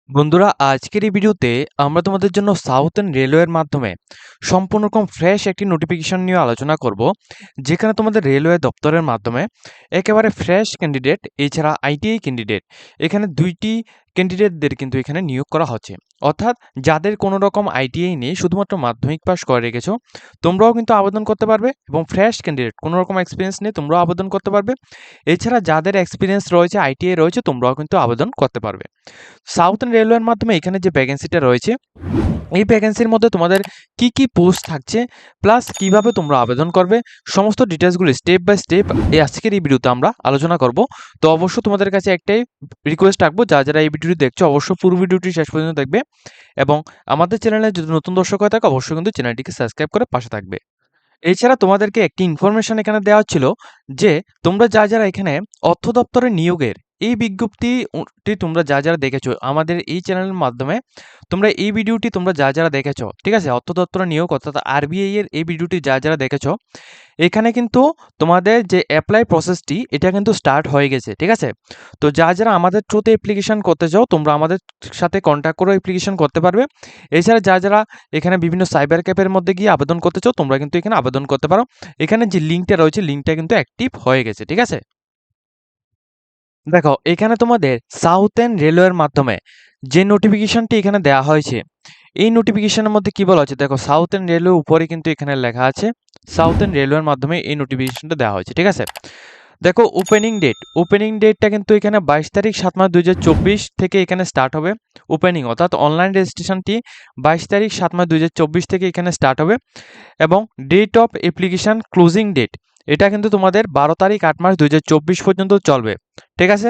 বন্ধুরা, আজকের এই ভিডিওতে আমরা তোমাদের জন্য সাউথার্ন রেলওয়ের মাধ্যমে সম্পূর্ণ রকম ফ্রেশ একটি নোটিফিকেশন নিয়ে আলোচনা করব, যেখানে তোমাদের রেলওয়ে দপ্তরের মাধ্যমে একেবারে ফ্রেশ ক্যান্ডিডেট এছাড়া আইটিআই ক্যান্ডিডেট এখানে দুইটি ক্যান্ডিডেটদের কিন্তু এখানে নিয়োগ করা হচ্ছে। অর্থাৎ যাদের কোনো রকম আইটিআই নেই, শুধুমাত্র মাধ্যমিক পাস করে রেখেছো, তোমরাও কিন্তু আবেদন করতে পারবে। এবং ফ্রেশ ক্যান্ডিডেট কোনো রকম এক্সপিরিয়েন্স নেই, তোমরাও আবেদন করতে পারবে। এছাড়া যাদের এক্সপিরিয়েন্স রয়েছে, আইটিআই রয়েছে, তোমরাও কিন্তু আবেদন করতে পারবে। সাউথার্ন রেলওয়ের মাধ্যমে এখানে যে ভ্যাকেন্সিটা রয়েছে, এই ভ্যাকেন্সির মধ্যে তোমাদের কি কি পোস্ট থাকছে, প্লাস কিভাবে তোমরা আবেদন করবে, সমস্ত ডিটেলসগুলো স্টেপ বাই স্টেপ এই আজকের এই ভিডিওতে আমরা আলোচনা করব। তো অবশ্যই তোমাদের কাছে একটাই রিকোয়েস্ট রাখবো, যারা এই ভিডিওটি দেখছো অবশ্যই পুরো ভিডিওটি শেষ পর্যন্ত দেখবে এবং আমাদের চ্যানেলে যদি নতুন দর্শক হয়ে থাকে অবশ্যই কিন্তু চ্যানেলটিকে সাবস্ক্রাইব করে পাশে থাকবে। এছাড়া তোমাদেরকে একটি ইনফরমেশন এখানে দেওয়া হচ্ছিল যে তোমরা যারা এখানে অর্থ দপ্তরের নিয়োগের এই বিজ্ঞপ্তিটি তোমরা যারা দেখেছো আমাদের এই চ্যানেলের মাধ্যমে, তোমরা এই ভিডিওটি তোমরা যারা দেখেছো, ঠিক আছে, অর্থ দপ্তরের নিয়োগ অর্থাৎ আরবিআই এর এই ভিডিওটি যারা দেখেছো, এখানে কিন্তু তোমাদের যে অ্যাপ্লাই প্রসেসটি এটা কিন্তু স্টার্ট হয়ে গেছে, ঠিক আছে। তো যারা আমাদের থ্রুতে অ্যাপ্লিকেশন করতে চাও তোমরা আমাদের সাথে কন্ট্যাক্ট করে অ্যাপ্লিকেশন করতে পারবে। এছাড়া যারা এখানে বিভিন্ন সাইবার ক্যাফের মধ্যে গিয়ে আবেদন করতে চাও তোমরা কিন্তু এখানে আবেদন করতে পারো। এখানে যে লিঙ্কটা রয়েছে লিঙ্কটা কিন্তু অ্যাক্টিভ হয়ে গেছে, ঠিক আছে। দেখো, এখানে তোমাদের সাউথার্ন রেলওয়ের মাধ্যমে যে নোটিফিকেশনটি এখানে দেওয়া হয়েছে, এই নোটিফিকেশনের মধ্যে কি বলা হচ্ছে, দেখো সাউথার্ন রেলওয়ে উপরে কিন্তু এখানে লেখা আছে সাউথার্ন রেলওয়ের মাধ্যমে এই নোটিফিকেশনটা দেওয়া হয়েছে, ঠিক আছে। দেখো ওপেনিং ডেটটা কিন্তু এখানে 22 তারিখ 7 মাস 2024 থেকে এখানে স্টার্ট হবে। ওপেনিং অর্থাৎ অনলাইন রেজিস্ট্রেশনটি 22 তারিখ 7 মাস 2024 থেকে এখানে স্টার্ট হবে। এবং date of application closing date এটা কিন্তু তোমাদের 12 তারিখ 8 মাস 2024 পর্যন্ত চলবে, ঠিক আছে।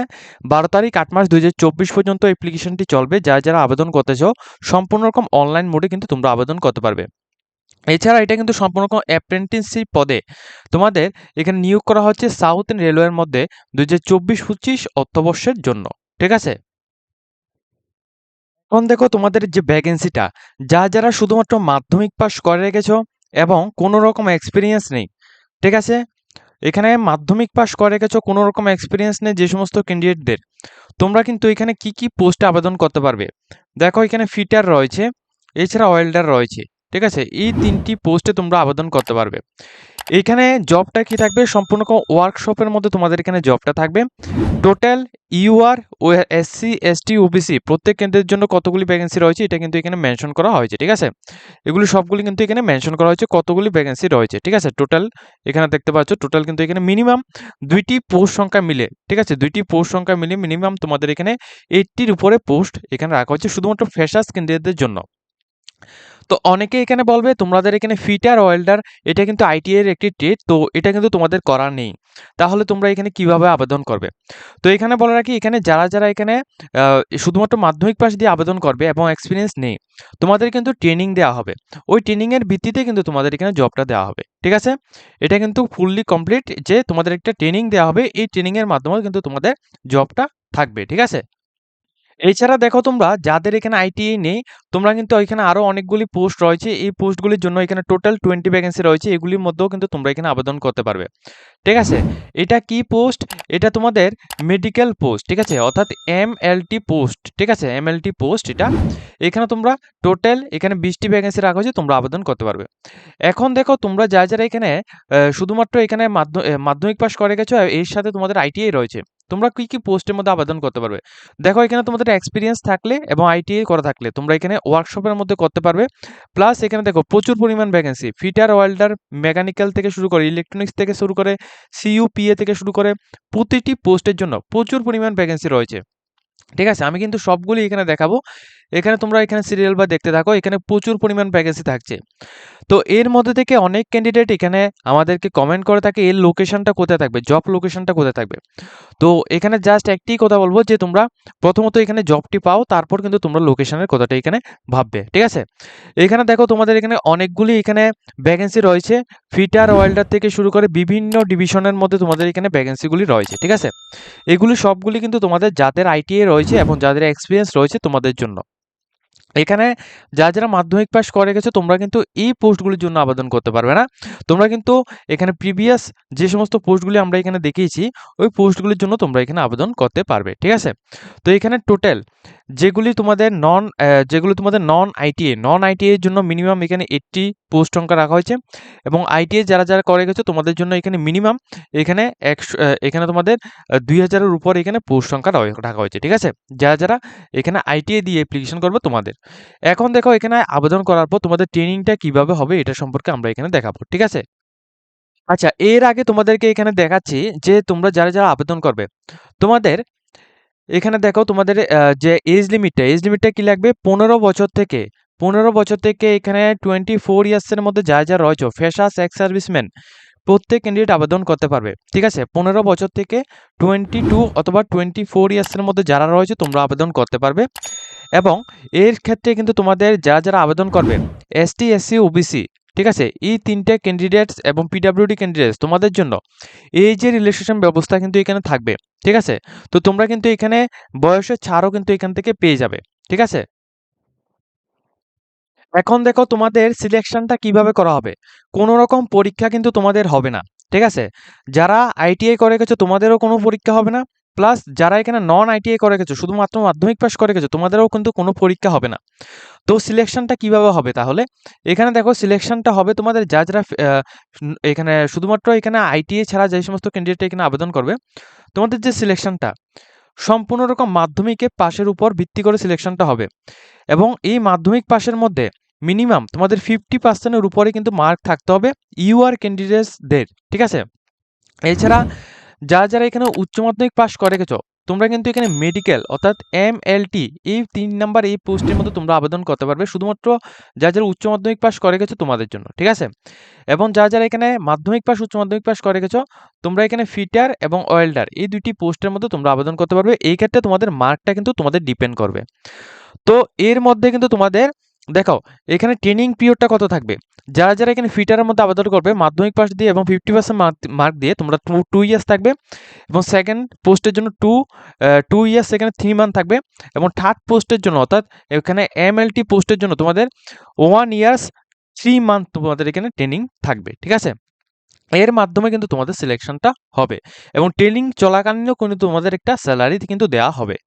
12 তারিখ 8 মাস 2024 পর্যন্ত অ্যাপ্লিকেশনটি চলবে। যারা আবেদন করতে চাও সম্পূর্ণ রকম অনলাইন মোডে কিন্তু তোমরা আবেদন করতে পারবে। এছাড়া এটা কিন্তু সম্পূর্ণ রকম অ্যাপ্রেন্টিসশিপ পদে তোমাদের এখানে নিয়োগ করা হচ্ছে সাউথার্ন রেলওয়ের মধ্যে 2024-25 অর্থবর্ষের জন্য, ঠিক আছে। এখন দেখো তোমাদের যে ভ্যাকেন্সিটা, যারা শুধুমাত্র মাধ্যমিক পাস করে রেখেছো এবং কোনো রকম এক্সপিরিয়েন্স নেই, ঠিক আছে। এখানে মাধ্যমিক পাস করে রেখেছো, কোনো রকম এক্সপিরিয়েন্স নেই যে সমস্ত ক্যান্ডিডেটদের, তোমরা কিন্তু এখানে কি কি পোস্টে আবেদন করতে পারবে। দেখো এখানে ফিটার রয়েছে, এছাড়া ওয়েল্ডার রয়েছে, ঠিক আছে। এই তিনটি পোস্টে তোমরা আবেদন করতে পারবে। এখানে জবটা কি থাকবে, সম্পূর্ণ ওয়ার্কশপের মধ্যে তোমাদের এখানে জবটা থাকবে। টোটাল ইউআর ও এসসি এসটি ওবিসি প্রত্যেক কেন্দ্রের জন্য কতগুলি ভ্যাকেন্সি রয়েছে এটা কিন্তু এখানে মেনশন করা হয়েছে, ঠিক আছে। এগুলি সবগুলি কিন্তু এখানে মেনশন করা হয়েছে কতগুলি ভ্যাকেন্সি রয়েছে, ঠিক আছে। টোটাল এখানে দেখতে পাচ্ছ, টোটাল কিন্তু এখানে মিনিমাম দুইটি পোস্ট সংখ্যা মিলে, ঠিক আছে, দুইটি পোস্ট সংখ্যা মিলে মিনিমাম তোমাদের এখানে 80-র উপরে পোস্ট এখানে রাখা হচ্ছে শুধুমাত্র ফ্রেশার্স ক্যান্ডিডেটদের জন্য। তো অনেকে এখানে বলবে তোমাদের এখানে ফিটার ওয়েল্ডার এটা কিন্তু আইটিআই এর একটি ট্রেড, তো এটা কিন্তু তোমাদের করা নেই, তাহলে তোমরা এখানে কিভাবে আবেদন করবে। তো এখানে বলে রাখি, এখানে যারা এখানে শুধুমাত্র মাধ্যমিক পাস দিয়ে আবেদন করবে এবং এক্সপিরিয়েন্স নেই, তোমাদের কিন্তু ট্রেনিং দেওয়া হবে। ওই ট্রেনিং এর ভিত্তিতে কিন্তু তোমাদের এখানে জবটা দেওয়া হবে, ঠিক আছে। এটা কিন্তু ফুললি কমপ্লিট, যে তোমাদের একটা ট্রেনিং দেওয়া হবে, এই ট্রেনিং এর মাধ্যমে কিন্তু তোমাদের জবটা থাকবে, ঠিক আছে। এছাড়া দেখো তোমরা যাদের এখানে আইটিআই নেই, তোমরা কিন্তু এখানে আরো অনেকগুলি পোস্ট রয়েছে, এই পোস্টগুলির জন্য এখানে টোটাল 20 ভ্যাকেন্সি রয়েছে, এগুলির মধ্যেও কিন্তু তোমরা এখানে আবেদন করতে পারবে, ঠিক আছে। এটা কি পোস্ট, এটা তোমাদের মেডিকেল পোস্ট, ঠিক আছে, অর্থাৎ এমএলটি পোস্ট, ঠিক আছে, এমএলটি পোস্ট এটা। এখানে তোমরা টোটাল এখানে 20টি ভ্যাকেন্সি রাখা হয়েছে, তোমরা আবেদন করতে পারবে। এখন দেখো তোমরা যারা এখানে শুধুমাত্র এখানে মাধ্যমিক পাস করে গেছো, এর সাথে তোমাদের আইটিআই রয়েছে, তোমরা কি কি পোস্টের মধ্যে আবেদন করতে পারবে। দেখো এখানে তোমাদের এক্সপিরিয়েন্স থাকলে এবং আইটিআই করা থাকলে তোমরা এখানে ওয়ার্কশপের মধ্যে করতে পারবে। প্লাস এখানে দেখো প্রচুর পরিমাণ ভ্যাকেন্সি, ফিটার ওয়েল্ডার, মেকানিক্যাল থেকে শুরু করে ইলেকট্রনিক্স থেকে শুরু করে সিইউপিএ থেকে শুরু করে প্রতিটি পোস্টের জন্য প্রচুর পরিমাণ ভ্যাকেন্সি রয়েছে, ঠিক আছে। আমি কিন্তু সবগুলি এখানে দেখাবো, এখানে তোমরা এখানে সিরিয়াল বা দেখতে থাকো, এখানে প্রচুর পরিমাণ ভ্যাকেন্সি থাকছে। তো এর মধ্যে থেকে অনেক ক্যান্ডিডেট এখানে আমাদেরকে কমেন্ট করে থাকে এর লোকেশনটা কোথায় থাকবে, জব লোকেশনটা কোথায় থাকবে। তো এখানে জাস্ট একটি কথা বলবো যে তোমরা প্রথমত এখানে জবটি পাও, তারপর কিন্তু তোমরা লোকেশনের কথাটা এখানে ভাববে, ঠিক আছে। এখানে দেখো তোমাদের এখানে অনেকগুলি এখানে ভ্যাকেন্সি রয়েছে, ফিটার ওয়েল্ডার থেকে শুরু করে বিভিন্ন ডিভিশনের মধ্যে তোমাদের এখানে ভ্যাকেন্সিগুলি রয়েছে, ঠিক আছে। এগুলি সবগুলি কিন্তু তোমাদের যাদের আইটিআই রয়েছে এবং যাদের এক্সপিরিয়েন্স রয়েছে তোমাদের জন্য। এখানে যারা মাধ্যমিক পাস করে গেছো তোমরা কিন্তু এই পোস্টগুলির জন্য আবেদন করতে পারবে না। তোমরা কিন্তু এখানে প্রিভিয়াস যে সমস্ত পোস্টগুলি আমরা এখানে দেখিয়েছি ওই পোস্টগুলির জন্য তোমরা এখানে আবেদন করতে পারবে, ঠিক আছে? তো এখানে টোটাল যেগুলি তোমাদের নন আইটিআই এর জন্য মিনিমাম এখানে 80 পোস্ট সংখ্যা রাখা হয়েছে, এবং আইটিআই যারা করে গেছো তোমাদের জন্য এখানে মিনিমাম এখানে 100 এখানে তোমাদের 2000 এর উপর এখানে পোস্ট সংখ্যা রাখা হয়েছে, ঠিক আছে? যারা এখানে আইটিআই দিয়ে অ্যাপ্লিকেশন করবে তোমাদের। এখন দেখো এখানে আবেদন করার পর তোমাদের ট্রেনিংটা কিভাবে হবে এটা সম্পর্কে আমরা এখানে দেখাবো, ঠিক আছে? আচ্ছা, এর আগে তোমাদেরকে এখানে দেখাচ্ছি যে তোমরা যারা আবেদন করবে তোমাদের এখানে দেখো তোমাদের যে এজ লিমিটটা কি লাগবে, 15 বছর থেকে এখানে 24 ইয়ার্সের মধ্যে যা রয়েছে ফ্রেশার্স এক্স সার্ভিসম্যান প্রত্যেক ক্যান্ডিডেট আবেদন করতে পারবে, ঠিক আছে? 15 বছর থেকে 22 অথবা 24 ইয়ার্সের মধ্যে যারা রয়েছে তোমরা আবেদন করতে পারবে। এবং এর ক্ষেত্রে কিন্তু তোমাদের যারা আবেদন করবে এসটি, এসসি, ওবিসি, ঠিক আছে, এই তিনটে ক্যান্ডিডেটস এবং পিডাব্লিউডি ক্যান্ডিডেটস তোমাদের জন্য এই যে রিলেশন ব্যবস্থা কিন্তু এখানে থাকবে, ঠিক আছে? তো তোমরা কিন্তু এখানে বয়সের ছাড়ও কিন্তু এখান থেকে পেয়ে যাবে, ঠিক আছে? এখন দেখো তোমাদের সিলেকশনটা কিভাবে করা হবে। কোনো রকম পরীক্ষা কিন্তু তোমাদের হবে না, ঠিক আছে? যারা আইটিআই করে গেছো তোমাদেরও কোনো পরীক্ষা হবে না, প্লাস যারা এখানে নন আইটিআই করে গেছো শুধুমাত্র মাধ্যমিক পাস করে গেছো তোমাদেরও কিন্তু কোনো পরীক্ষা হবে না। তো সিলেকশনটা কিভাবে হবে তাহলে? এখানে দেখো সিলেকশনটা হবে তোমাদের যারা এখানে শুধুমাত্র এখানে আইটিআই ছাড়া যে সমস্ত ক্যান্ডিডেট এখানে আবেদন করবে তোমাদের যে সিলেকশনটা সম্পূর্ণ রকম মাধ্যমিকে পাশের উপর ভিত্তি করে সিলেকশনটা হবে, এবং এই মাধ্যমিক পাশের মধ্যে মিনিমাম তোমাদের 50%-এর উপরে কিন্তু মার্ক থাকতে হবে ইউআর ক্যান্ডিডেটসদের, ঠিক আছে? এছাড়া যারা এখানে উচ্চ মাধ্যমিক পাস করে গেছো তোমরা কিন্তু এখানে মেডিকেল অর্থাৎ এমএলটি এই 3 নাম্বার এই পোস্টের মধ্যে তোমরা আবেদন করতে পারবে, শুধুমাত্র যারা উচ্চ মাধ্যমিক পাস করে গেছো তোমাদের জন্য, ঠিক আছে? এবং যারা এখানে মাধ্যমিক পাস উচ্চ মাধ্যমিক পাস করে গেছো তোমরা এখানে ফিটার এবং ওয়েল্ডার এই দুইটি পোস্টের মধ্যে তোমরা আবেদন করতে পারবে। এই ক্ষেত্রে তোমাদের মার্কটা কিন্তু তোমাদের ডিপেন্ড করবে। তো এর মধ্যে কিন্তু তোমাদের দেখো এখানে ট্রেনিং পিরিয়ডটা কত থাকবে। যারা এখানে ফিটারের মধ্যে আবেদন করবে মাধ্যমিক পাস দিয়ে এবং 50% মার্ক দিয়ে তোমরা 2 ইয়ার্স থাকবে, এবং সেকেন্ড পোস্টের জন্য 2 ইয়ার্স এখানে 3 মান্থ থাকবে, এবং থার্ড পোস্টের জন্য অর্থাৎ এখানে এমএলটি পোস্টের জন্য তোমাদের 1 ইয়ার্স 3 মান্থ তোমাদের এখানে ট্রেনিং থাকবে, ঠিক আছে? এর মাধ্যমে কিন্তু তোমাদের সিলেকশনটা হবে, এবং ট্রেনিং চলাকালীনও কিন্তু তোমাদের একটা স্যালারি কিন্তু দেওয়া হবে।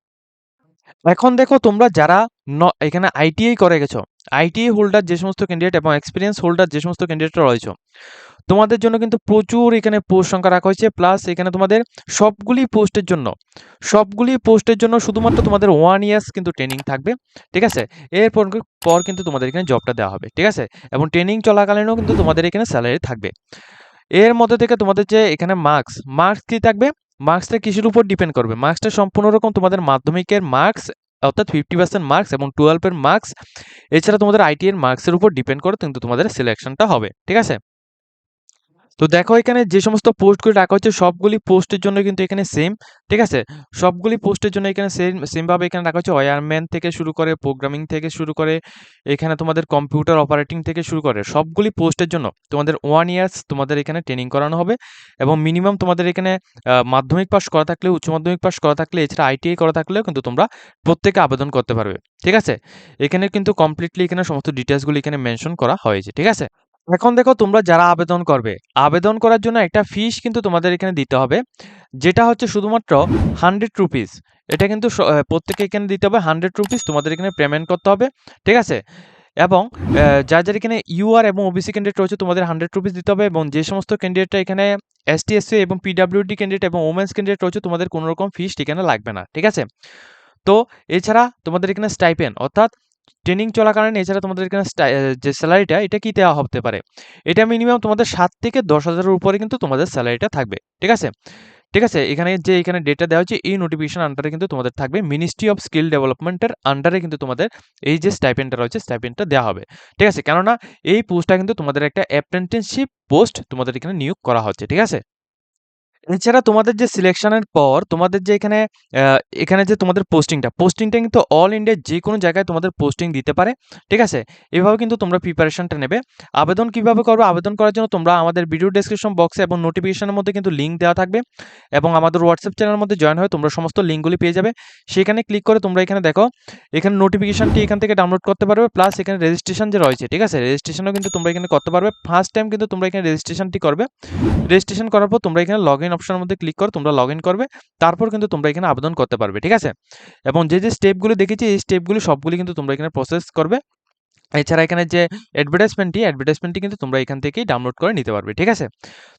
এখন দেখো তোমরা যারা এখানে আইটিআই করে গেছো, আইটিআই হোল্ডার যে সমস্ত ক্যান্ডিডেট এবং এক্সপিরিয়েন্স হোল্ডার যে সমস্ত ক্যান্ডিডেটরা রয়েছে তোমাদের জন্য কিন্তু প্রচুর এখানে পোস্ট সংখ্যা রাখা হয়েছে, প্লাস এখানে তোমাদের সবগুলি পোস্টের জন্য শুধুমাত্র তোমাদের 1 ইয়ার্স কিন্তু ট্রেনিং থাকবে, ঠিক আছে? এরপর পর কিন্তু তোমাদের এখানে জবটা দেওয়া হবে, ঠিক আছে? এবং ট্রেনিং চলাকালীনও কিন্তু তোমাদের এখানে স্যালারি থাকবে। এর মধ্যে থেকে তোমাদের যে এখানে মার্কস কি থাকবে, মার্কসটা কিসের উপর ডিপেন্ড করবে? মার্কসটা সম্পূর্ণ রকম তোমাদের মাধ্যমিকের মার্কস অর্থাৎ 50% মার্কস এবং 12 এর মার্কস, এছাড়া তোমাদের আইটি এর মার্কসের উপর ডিপেন্ড করে কিন্তু তোমাদের সিলেকশনটা হবে, ঠিক আছে? তো দেখো এখানে যে সমস্ত পোস্টগুলি রাখা হচ্ছে সবগুলি পোস্টের জন্য কিন্তু এখানে সেম, ঠিক আছে? সবগুলি পোস্টের জন্য এখানে সেমভাবে এখানে রাখা হচ্ছে ওয়্যারম্যান থেকে শুরু করে প্রোগ্রামিং থেকে শুরু করে এখানে তোমাদের কম্পিউটার অপারেটিং থেকে শুরু করে সবগুলি পোস্টের জন্য তোমাদের 1 ইয়ার্স তোমাদের এখানে ট্রেনিং করানো হবে, এবং মিনিমাম তোমাদের এখানে মাধ্যমিক পাস করা থাকলে উচ্চ মাধ্যমিক পাস করা থাকলে এছাড়া আইটিআই করা থাকলেও কিন্তু তোমরা প্রত্যেকে আবেদন করতে পারবে, ঠিক আছে? এখানে কিন্তু কমপ্লিটলি এখানে সমস্ত ডিটেলসগুলি এখানে মেনশন করা হয়েছে, ঠিক আছে? এখন দেখো তোমরা যারা আবেদন করবে আবেদন করার জন্য একটা ফিস কিন্তু তোমাদের এখানে দিতে হবে, যেটা হচ্ছে শুধুমাত্র 100 রুপিস। এটা কিন্তু প্রত্যেকে এখানে দিতে হবে 100 রুপিস তোমাদের এখানে পেমেন্ট করতে হবে, ঠিক আছে? এবং যারা এখানে ইউআর এবং ওবিসি ক্যান্ডিডেট রয়েছে তোমাদের 100 রুপিস দিতে হবে, এবং যে সমস্ত ক্যান্ডিডেটটা এখানে এসটি, এসসি এবং পিডাব্লিউডি ক্যান্ডিডেট এবং ওমেন্স ক্যান্ডিডেট রয়েছে তোমাদের কোনো রকম ফিস এখানে লাগবে না, ঠিক আছে? তো এছাড়া তোমাদের এখানে স্টাইপেন্ড অর্থাৎ ট্রেনিং চলাকালীন এছাড়া তোমাদের এখানে যে স্যালারিটা এটা কি দেওয়া হতে পারে, এটা মিনিমাম তোমাদের 7 থেকে 10,000-এর উপরে কিন্তু তোমাদের স্যালারিটা থাকবে, ঠিক আছে? ঠিক আছে? এখানে ডেটা দেওয়া হচ্ছে এই নোটিফিকেশন আন্ডারে কিন্তু তোমাদের থাকবে মিনিস্ট্রি অফ স্কিল ডেভেলপমেন্টের আন্ডারে কিন্তু তোমাদের এই যে স্টাইপেন্ডটা রয়েছে স্টাইপেন্ডটা দেওয়া হবে, ঠিক আছে? কেননা এই পোস্টটা কিন্তু তোমাদের একটা অ্যাপ্রেন্টিসশিপ পোস্ট তোমাদের এখানে নিয়োগ করা হচ্ছে, ঠিক আছে? এছাড়া তোমাদের যে সিলেকশনের পর তোমাদের যে এখানে যে তোমাদের পোস্টিংটা কিন্তু অল ইন্ডিয়ার যেকোনো জায়গায় তোমাদের পোস্টিং দিতে পারে। ঠিক আছে? এভাবে কিন্তু তোমরা প্রিপারেশনটা নেবে। আবেদন কিভাবে করবে? আবেদন করার জন্য তোমরা আমাদের ভিডিও ডেসক্রিপশন বক্সে এবং নোটিফিকেশনের মধ্যে কিন্তু লিঙ্ক দেওয়া থাকবে এবং আমাদের হোয়াটসঅ্যাপ চ্যানেলের মধ্যে জয়েন হয়ে তোমরা সমস্ত লিঙ্কগুলি পেয়ে যাবে। সেখানে ক্লিক করে তোমরা এখানে দেখো, এখানে নোটিফিকেশনটি এখান থেকে ডাউনলোড করতে পারবে, প্লাস এখানে রেজিস্ট্রেশন যে রয়েছে, ঠিক আছে? রেজিস্ট্রেশনও কিন্তু তোমরা এখানে করতে পারবে। ফার্স্ট টাইম কিন্তু তোমরা এখানে রেজিস্ট্রেশনটি করবে। রেজিস্ট্রেশন করার পর তোমরা এখানে লগইন অপশনের মধ্যে ক্লিক করে তোমরা লগইন করবে। তারপর কিন্তু তোমরা এখানে আবেদন করতে পারবে। ঠিক আছে? এবং যে স্টেপগুলো দেখেছি এই স্টেপগুলো সবগুলি কিন্তু তোমরা এখানে প্রসেস করবে। এছাড়া এখানে যে অ্যাডভার্টাইজমেন্টটি কিন্তু তোমরা এখান থেকেই ডাউনলোড করে নিতে পারবে। ঠিক আছে?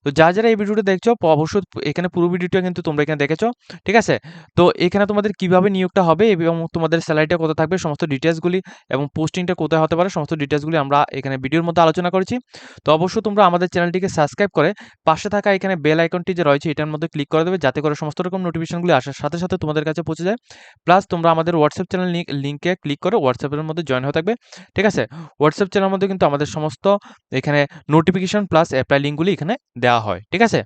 তো যারা এই ভিডিওটা দেখছো অবশ্যই এখানে পুরো ভিডিওটা কিন্তু তোমরা এখানে দেখেছো। ঠিক আছে? তো এখানে তোমাদের কিভাবে নিয়োগটা হবে এবং তোমাদের স্যালারিটা কত থাকবে সমস্ত ডিটেইলসগুলি এবং পোস্টিংটা কোথায় হতে পারে সমস্ত ডিটেইলসগুলি আমরা এখানে ভিডিওর মধ্যে আলোচনা করেছি। তো অবশ্যই তোমরা আমাদের চ্যানেলটিকে সাবস্ক্রাইব করে পাশে থাকা এখানে বেল আইকনটি যে রয়েছে এটার মধ্যে ক্লিক করে দেবে, যাতে করে সমস্ত রকম নোটিফিকেশনগুলি আসার সাথে সাথে তোমাদের কাছে পৌঁছে যায়। প্লাস তোমরা আমাদের হোয়াটসঅ্যাপ চ্যানেল লিংকে ক্লিক করে হোয়াটসঅ্যাপের মধ্যে জয়েন হয়ে থাকবে। ঠিক আছে? হোয়াটসঅ্যাপ চ্যানেলের মধ্যে কিন্তু আমাদের সমস্ত এখানে নোটিফিকেশন প্লাস অ্যাপ্লাই লিঙ্কগুলি এখানে দেওয়া হয়। ঠিক আছে?